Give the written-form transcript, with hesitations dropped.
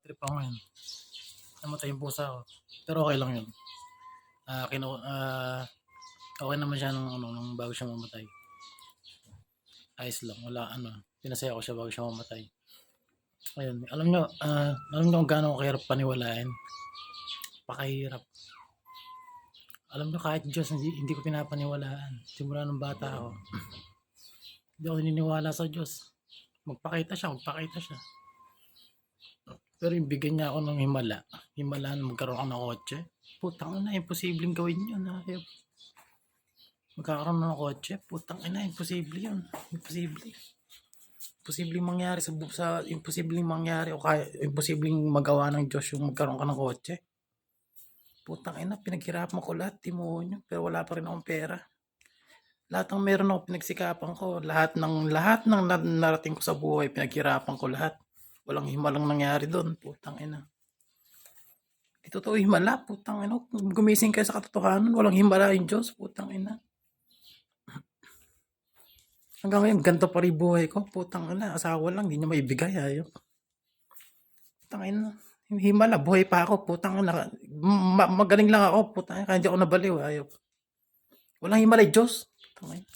trip ako ngayon. Namatay yung pusa ko. Pero okay lang yun. Okay naman siya nung bago siya mamatay. Ayos lang. Wala pinasaya ko siya bago siya mamatay. Ayun. Alam nyo kung gaano kahirap paniwalain. Pakahirap. Alam nyo kahit Diyos, hindi ko pinapaniwalaan. Simula nung bata ako. Hindi ako naniniwala sa Diyos. Magpakita siya. Pero yung bigyan niya ako ng himala na magkaroon ako ng kotse. Putang ina, imposibleng gawin yun. Magkakaroon ng kotse, putang ina, imposible yun. Imposibleng mangyari imposibleng mangyari o kaya imposibleng magawa ng Diyos yung magkaroon ka ng kotse. Putang ina, pinaghirapan ko lahat, timuon nyo, pero wala pa rin akong pera. Lahat ng meron ako, pinagsikapan ko. Lahat ng narating ko sa buhay, pinaghirapan ko lahat. Walang himalang nangyari doon, putang ina. Di totoo himala, putang ina. Gumising kayo sa katotohanan, walang himala yung Diyos, putang ina. Hanggang ngayon, ganito pa rin buhay ko, putang ina. Asawa lang, di niya maibigay, ayaw. Putang ina. Himala, buhay pa ako, putang ina. Magaling lang ako, putang ina. Kaya hindi ako nabaliw, ayaw. Walang himala yung Diyos. Putang ina.